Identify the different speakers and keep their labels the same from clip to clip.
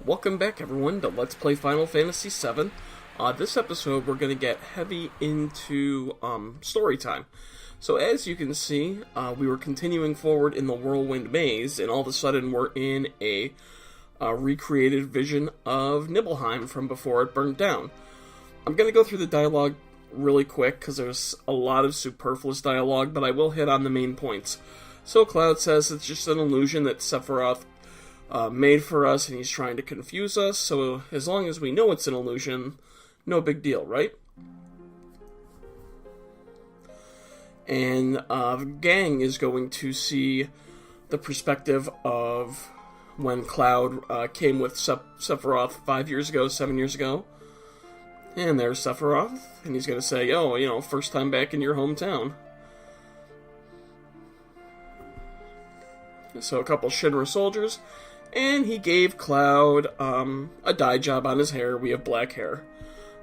Speaker 1: Welcome back, everyone, to Let's Play Final Fantasy VII. This episode, we're going to get heavy into story time. So as you can see, we were continuing forward in the Whirlwind Maze, and all of a sudden we're in a recreated vision of Nibelheim from before it burnt down. I'm going to go through the dialogue really quick, because there's a lot of superfluous dialogue, but I will hit on the main points. So Cloud says it's just an illusion that Sephiroth made for us, and he's trying to confuse us, so as long as we know it's an illusion, no big deal, right? And the gang is going to see the perspective of when Cloud came with Sephiroth 5 years ago, 7 years ago. And there's Sephiroth, and he's going to say, oh, you know, first time back in your hometown. So a couple Shinra soldiers, and he gave Cloud a dye job on his hair. We have black hair.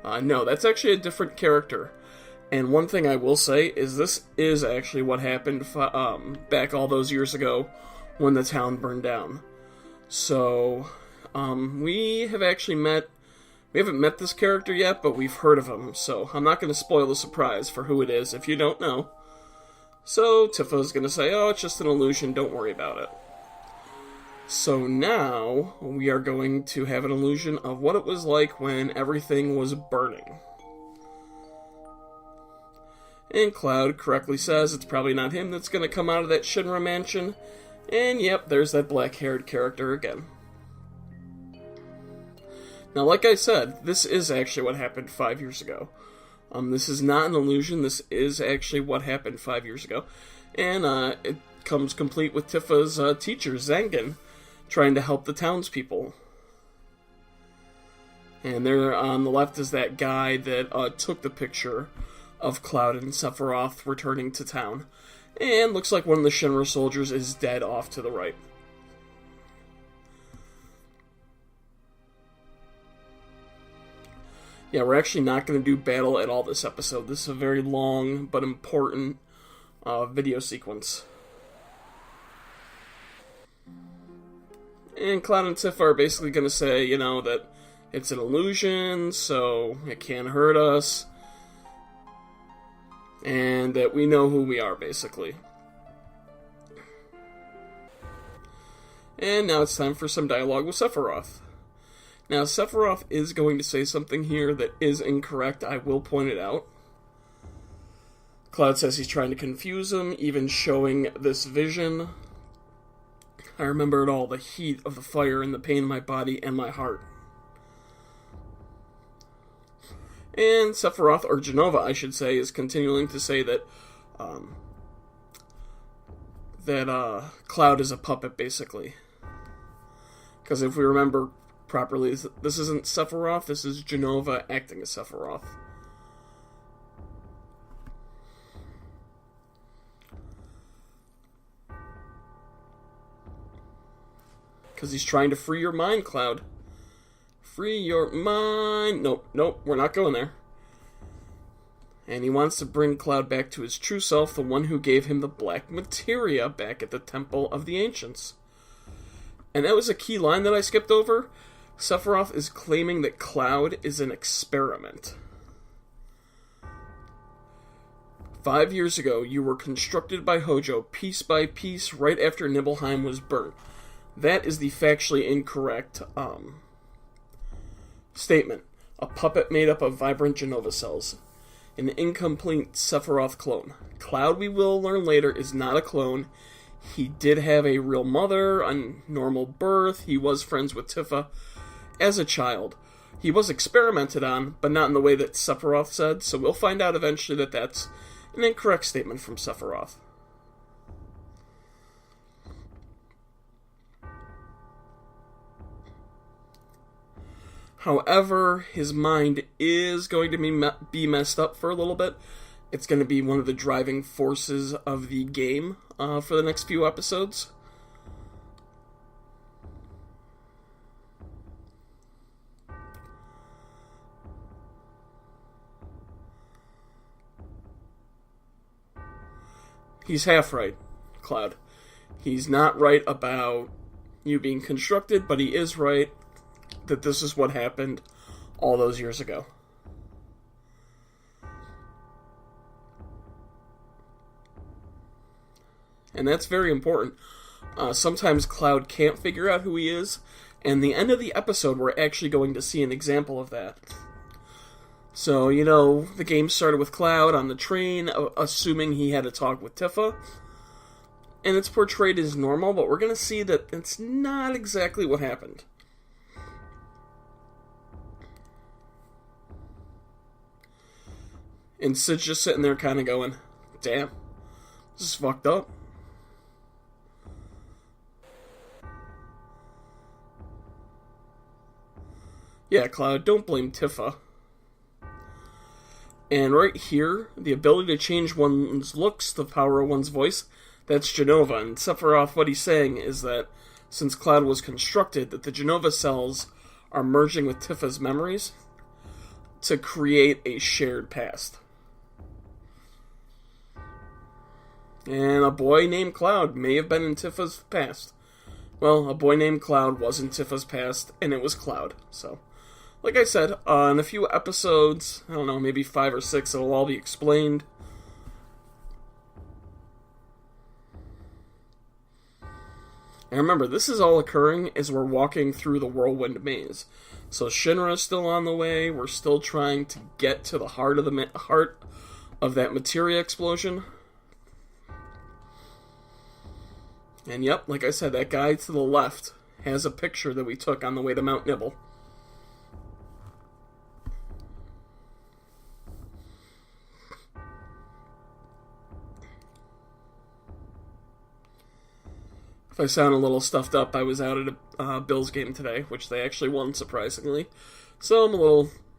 Speaker 1: No, that's actually a different character. And one thing I will say is this is actually what happened back all those years ago when the town burned down. So we haven't met this character yet, but we've heard of him. So I'm not going to spoil the surprise for who it is if you don't know. So Tifa's going to say, oh, it's just an illusion, don't worry about it. So now we are going to have an illusion of what it was like when everything was burning. And Cloud correctly says it's probably not him that's going to come out of that Shinra mansion. And yep, there's that black-haired character again. Now, like I said, this is actually what happened 5 years ago. This is not an illusion, this is actually what happened 5 years ago. And it comes complete with Tifa's teacher, Zangan, trying to help the townspeople. And there on the left is that guy that took the picture of Cloud and Sephiroth returning to town. And looks like one of the Shinra soldiers is dead off to the right. Yeah, we're actually not going to do battle at all this episode. This is a very long but important video sequence. And Cloud and Tifa are basically going to say, you know, that it's an illusion, so it can't hurt us. And that we know who we are, basically. And now it's time for some dialogue with Sephiroth. Now, Sephiroth is going to say something here that is incorrect. I will point it out. Cloud says he's trying to confuse him, even showing this vision. I remember it all, the heat of the fire and the pain in my body and my heart. And Sephiroth, or Genova, I should say, is continuing to say that Cloud is a puppet, basically. Because if we remember properly, this isn't Sephiroth, this is Genova acting as Sephiroth. Because he's trying to free your mind, Cloud. Free your mind. Nope, we're not going there. And he wants to bring Cloud back to his true self, the one who gave him the Black Materia back at the Temple of the Ancients. And that was a key line that I skipped over. Sephiroth is claiming that Cloud is an experiment. 5 years ago, you were constructed by Hojo piece by piece right after Nibelheim was burnt. That is the factually incorrect statement. A puppet made up of vibrant Genova cells. An incomplete Sephiroth clone. Cloud, we will learn later, is not a clone. He did have a real mother, a normal birth. He was friends with Tifa as a child. He was experimented on, but not in the way that Sephiroth said, so we'll find out eventually that that's an incorrect statement from Sephiroth. However, his mind is going to be messed up for a little bit. It's going to be one of the driving forces of the game for the next few episodes. He's half right, Cloud. He's not right about you being constructed, but he is right that this is what happened all those years ago. And that's very important. Sometimes Cloud can't figure out who he is, and the end of the episode, we're actually going to see an example of that. So, the game started with Cloud on the train, assuming he had a talk with Tifa, and it's portrayed as normal, but we're going to see that it's not exactly what happened. And Sid's just sitting there kind of going, damn, this is fucked up. Yeah, Cloud, don't blame Tifa. And right here, the ability to change one's looks, the power of one's voice, that's Jenova. And Sephiroth, what he's saying is that since Cloud was constructed, that the Jenova cells are merging with Tifa's memories to create a shared past. And a boy named Cloud may have been in Tifa's past. Well, a boy named Cloud was in Tifa's past, and it was Cloud, so... Like I said, in a few episodes, I don't know, maybe 5 or 6, it'll all be explained. And remember, this is all occurring as we're walking through the Whirlwind Maze. So Shinra's still on the way, we're still trying to get to the heart of that materia explosion. And yep, like I said, that guy to the left has a picture that we took on the way to Mount Nibble. If I sound a little stuffed up, I was out at a Bills game today, which they actually won, surprisingly. So I'm a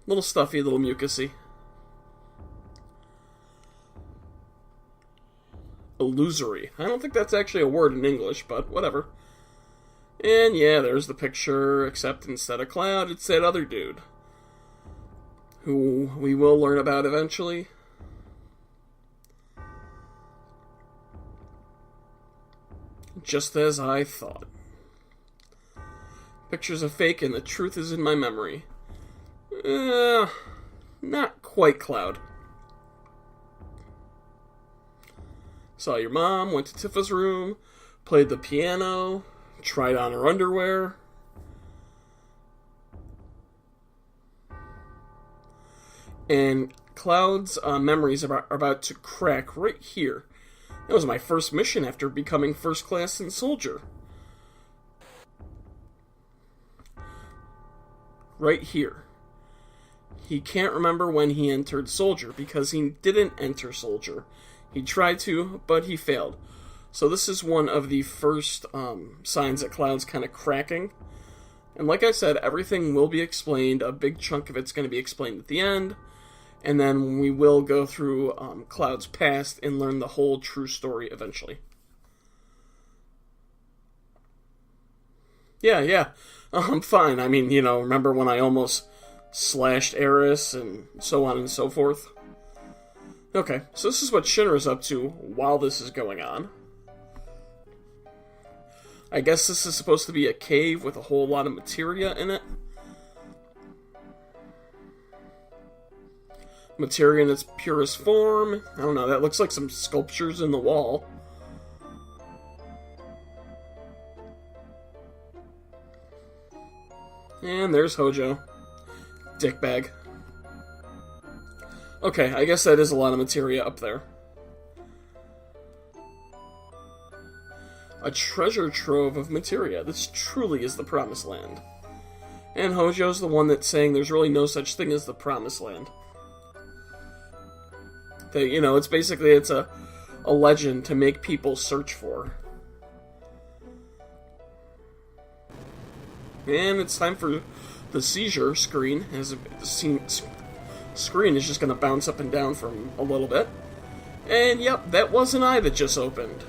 Speaker 1: little stuffy, a little mucusy. Illusory. I don't think that's actually a word in English, but whatever. And yeah, there's the picture, except instead of Cloud, it's that other dude. Who we will learn about eventually. Just as I thought. Picture's a fake and the truth is in my memory. Not quite Cloud. Saw your mom, went to Tifa's room, played the piano, tried on her underwear. And Cloud's memories are about to crack right here. That was my first mission after becoming first class in Soldier. Right here. He can't remember when he entered Soldier because he didn't enter Soldier. He tried to, but he failed. So this is one of the first signs that Cloud's kind of cracking. And like I said, everything will be explained. A big chunk of it's going to be explained at the end. And then we will go through Cloud's past and learn the whole true story eventually. Yeah. I'm fine. I mean, remember when I almost slashed Eris and so on and so forth? Okay, so this is what Shinra's up to while this is going on. I guess this is supposed to be a cave with a whole lot of materia in it. Materia in its purest form. I don't know, that looks like some sculptures in the wall. And there's Hojo. Dickbag. Okay, I guess that is a lot of materia up there. A treasure trove of materia. This truly is the Promised Land. And Hojo's the one that's saying there's really no such thing as the Promised Land. It's a legend to make people search for. And it's time for the seizure screen. As the screen is just going to bounce up and down for a little bit. And yep, that was an eye that just opened.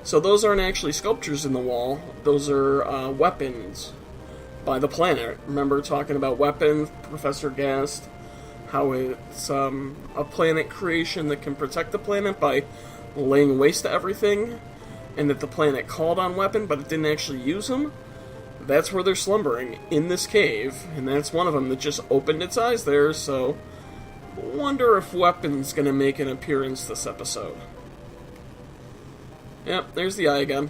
Speaker 1: So those aren't actually sculptures in the wall. Those are weapons by the planet. Remember talking about weapons, Professor Gast? How it's a planet creation that can protect the planet by laying waste to everything, and that the planet called on weapon, but it didn't actually use them. that's where they're slumbering, in this cave, and that's one of them that just opened its eyes there, so wonder if weapon's gonna make an appearance this episode. Yep, there's the eye again.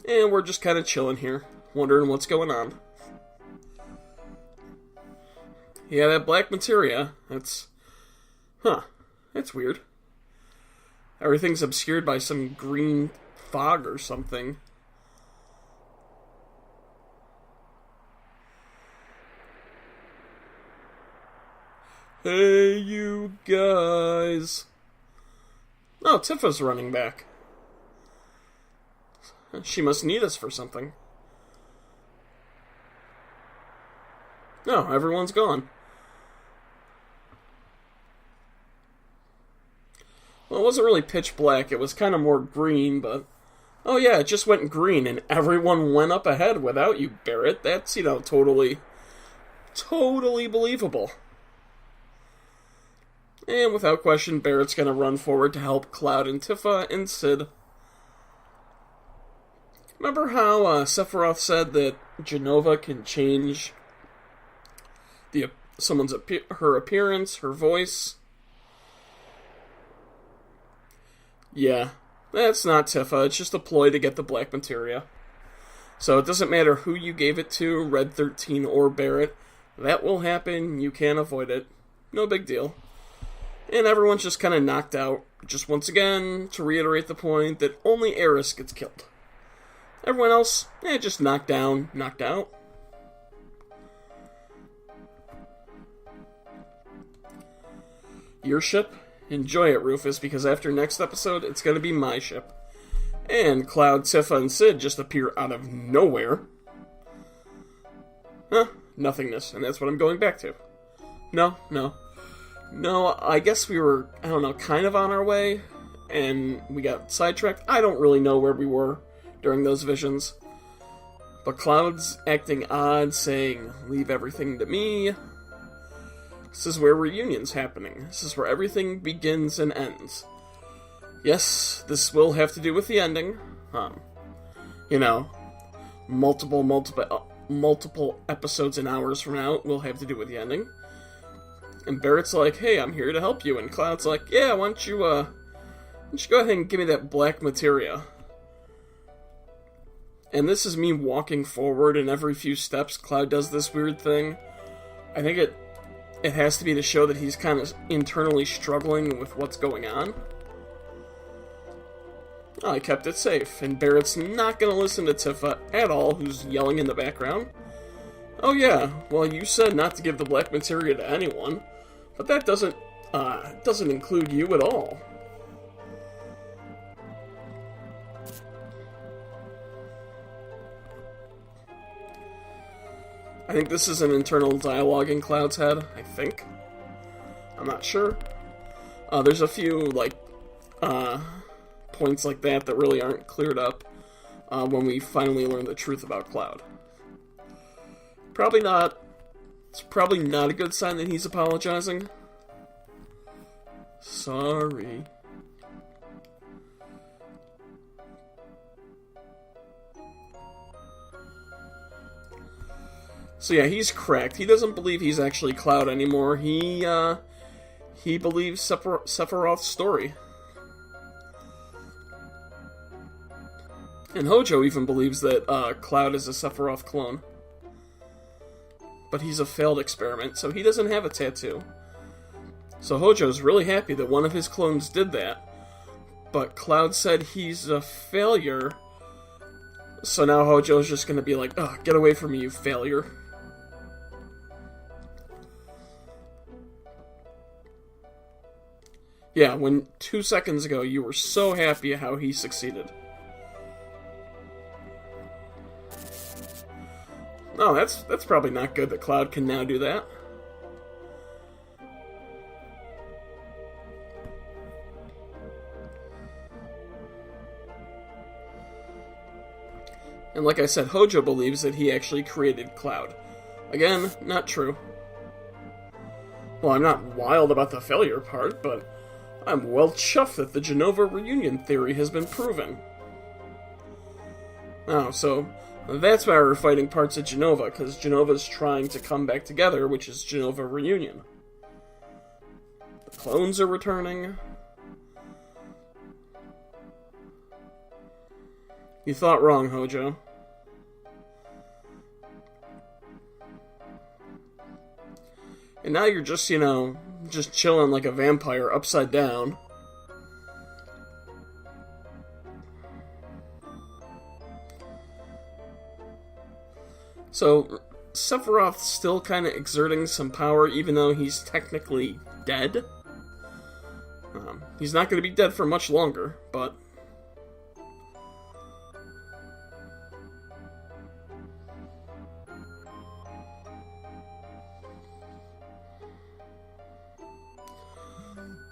Speaker 1: And we're just kind of chilling here, wondering what's going on. Yeah, that black materia, that's weird. Everything's obscured by some green fog or something. Hey, you guys. Oh, Tifa's running back. She must need us for something. No, everyone's gone. Well, it wasn't really pitch black. It was kind of more green, but... Oh yeah, it just went green, and everyone went up ahead without you, Barrett. That's, totally believable. And without question, Barrett's gonna run forward to help Cloud and Tifa and Sid. Remember how Sephiroth said that Jenova can change her appearance, her voice? Yeah, that's not Tifa. It's just a ploy to get the Black Materia. So it doesn't matter who you gave it to, Red 13 or Barrett. That will happen. You can't avoid it. No big deal. And everyone's just kind of knocked out. Just once again, to reiterate the point that only Eris gets killed. Everyone else, just knocked down, knocked out. Your ship? Enjoy it, Rufus, because after next episode, it's going to be my ship. And Cloud, Tifa, and Sid just appear out of nowhere. Nothingness, and that's what I'm going back to. No, I guess we were, kind of on our way, and we got sidetracked. I don't really know where we were during those visions. But Cloud's acting odd, saying, "Leave everything to me." This is where reunion's happening. This is where everything begins and ends. Yes, this will have to do with the ending. Multiple episodes and hours from now will have to do with the ending. And Barrett's like, "Hey, I'm here to help you." And Cloud's like, "Yeah, why don't you go ahead and give me that black materia." And this is me walking forward, and every few steps, Cloud does this weird thing. I think it has to be to show that he's kind of internally struggling with what's going on. I kept it safe, and Barrett's not going to listen to Tifa at all, who's yelling in the background. "Oh yeah, well you said not to give the black materia to anyone, but that doesn't include you at all." I think this is an internal dialogue in Cloud's head, I think. I'm not sure. There's a few, points like that really aren't cleared up when we finally learn the truth about Cloud. It's probably not a good sign that he's apologizing. Sorry. So yeah, he's cracked. He doesn't believe he's actually Cloud anymore. He believes Sephiroth's story. And Hojo even believes that Cloud is a Sephiroth clone. But he's a failed experiment, so he doesn't have a tattoo. So Hojo's really happy that one of his clones did that. But Cloud said he's a failure. So now Hojo's just gonna be like, "Ugh, get away from me, you failure." Yeah, when 2 seconds ago you were so happy how he succeeded. Oh, that's probably not good that Cloud can now do that. And like I said, Hojo believes that he actually created Cloud. Again, not true. Well, I'm not wild about the failure part, but I'm well chuffed that the Genova reunion theory has been proven. Oh, so that's why we're fighting parts of Genova, because Genova's trying to come back together, which is Genova reunion. The clones are returning. You thought wrong, Hojo. And now you're just, just chilling like a vampire upside down. So, Sephiroth's still kind of exerting some power, even though he's technically dead. He's not going to be dead for much longer, but...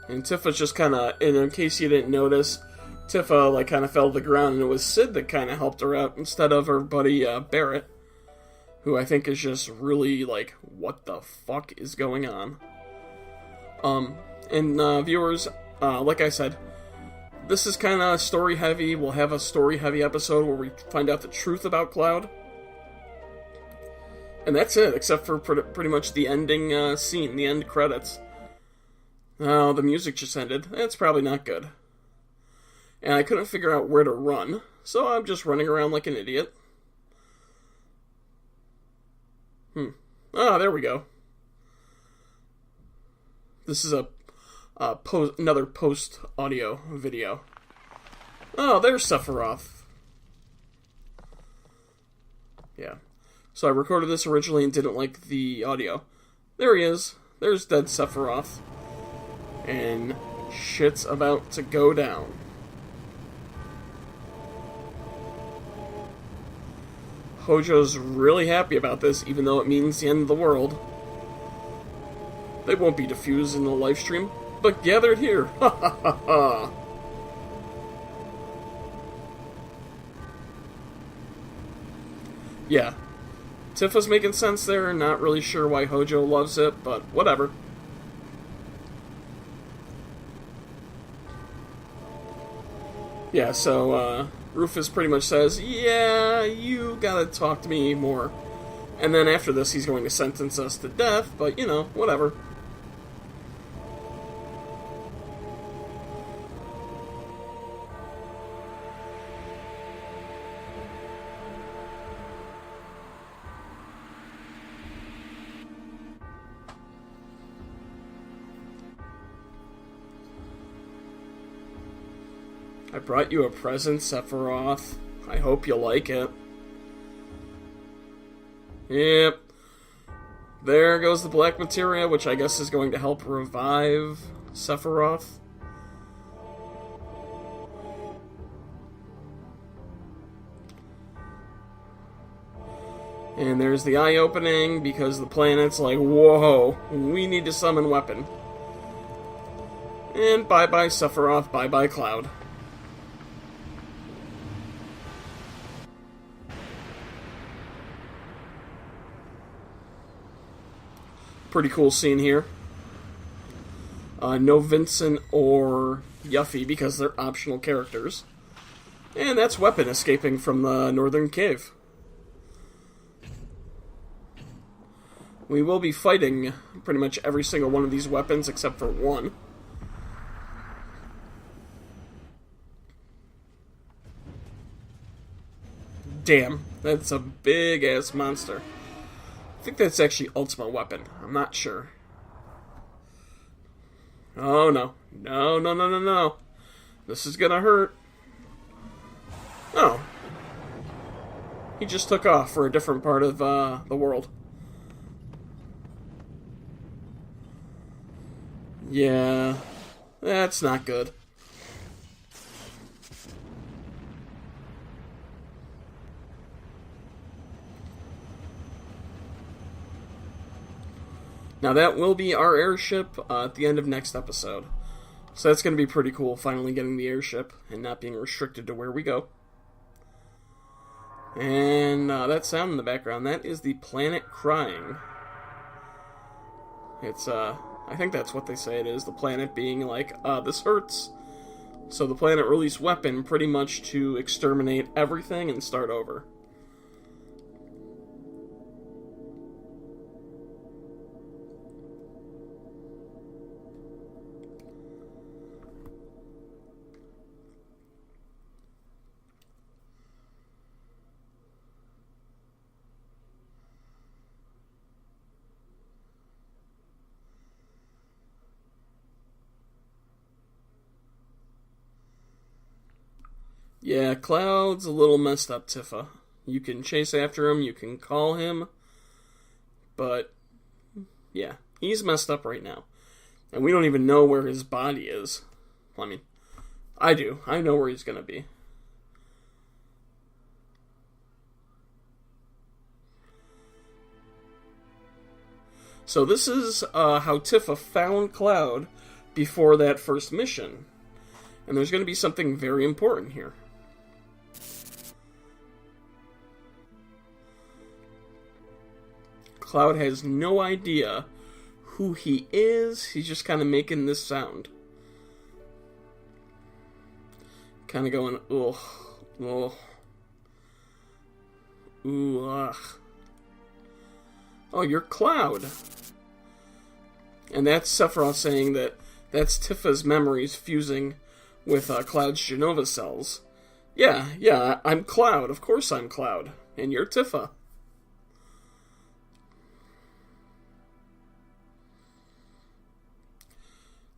Speaker 1: And Tifa's just kind of, in case you didn't notice, Tifa, kind of fell to the ground, and it was Sid that kind of helped her out, instead of her buddy, Barrett, who I think is just really, what the fuck is going on? Viewers, like I said, this is kind of story-heavy. We'll have a story-heavy episode where we find out the truth about Cloud. And that's it, except for pretty much the ending scene, the end credits. Oh, the music just ended. That's probably not good. And I couldn't figure out where to run, so I'm just running around like an idiot. Ah, there we go. This is another post-audio video. Oh, there's Sephiroth. Yeah. So I recorded this originally and didn't like the audio. There he is. There's dead Sephiroth. And shit's about to go down. Hojo's really happy about this, even though it means the end of the world. They won't be diffused in the live stream, but gathered here. Ha ha ha ha. Yeah. Tifa's making sense there, not really sure why Hojo loves it, but whatever. Yeah, so, Rufus pretty much says, yeah, you gotta talk to me more. And then after this, he's going to sentence us to death, but, whatever. I brought you a present, Sephiroth. I hope you like it. Yep. There goes the Black Materia, which I guess is going to help revive Sephiroth. And there's the eye opening, because the planet's like, whoa, we need to summon weapon. And bye-bye Sephiroth, bye-bye Cloud. Pretty cool scene here. No Vincent or Yuffie because they're optional characters. And that's Weapon escaping from the northern cave. We will be fighting pretty much every single one of these weapons except for one. Damn, that's a big-ass monster. I think that's actually Ultimate Weapon. I'm not sure. Oh, no. No, no, no, no, no. This is gonna hurt. Oh. He just took off for a different part of the world. Yeah. That's not good. Now that will be our airship at the end of next episode. So that's going to be pretty cool, finally getting the airship and not being restricted to where we go. And that sound in the background, that is the planet crying. It's I think that's what they say it is. The planet being like, this hurts. So the planet released weapon pretty much to exterminate everything and start over. Yeah, Cloud's a little messed up, Tifa. You can chase after him, you can call him, but yeah, he's messed up right now. And we don't even know where his body is. I mean, I do. I know where he's gonna be. So this is how Tifa found Cloud before that first mission. And there's going to be something very important here. Cloud has no idea who he is. He's just kind of making this sound. Kind of going, ugh, ugh, ooh, ugh. Oh, you're Cloud. And that's Sephiroth saying that that's Tifa's memories fusing with Cloud's Genova cells. Yeah, I'm Cloud. Of course I'm Cloud. And you're Tifa.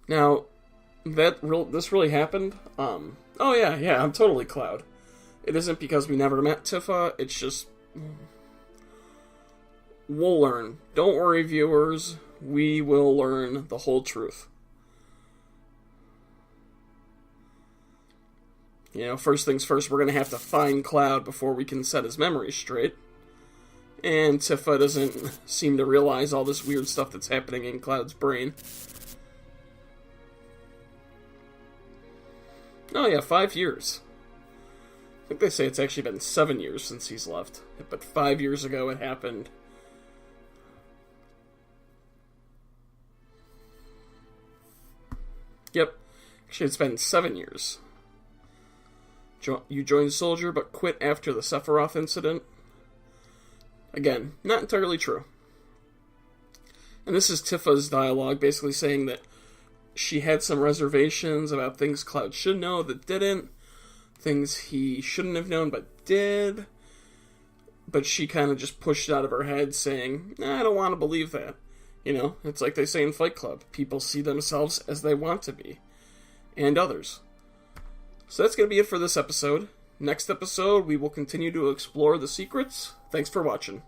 Speaker 1: Now, this really happened. Oh yeah, I'm totally Cloud. It isn't because we never met Tifa, it's just... We'll learn. Don't worry, viewers. We will learn the whole truth. You know, first things first, we're going to have to find Cloud before we can set his memory straight. And Tifa doesn't seem to realize all this weird stuff that's happening in Cloud's brain. Oh yeah, 5 years. I think they say it's actually been 7 years since he's left. But 5 years ago it happened. Yep. Actually, it's been 7 years. You joined Soldier, but quit after the Sephiroth incident. Again, not entirely true. And this is Tifa's dialogue, basically saying that she had some reservations about things Cloud should know that didn't, things he shouldn't have known but did, but she kind of just pushed it out of her head, saying, I don't want to believe that. You know, it's like they say in Fight Club, people see themselves as they want to be, and others. So that's going to be it for this episode. Next episode, we will continue to explore the secrets. Thanks for watching.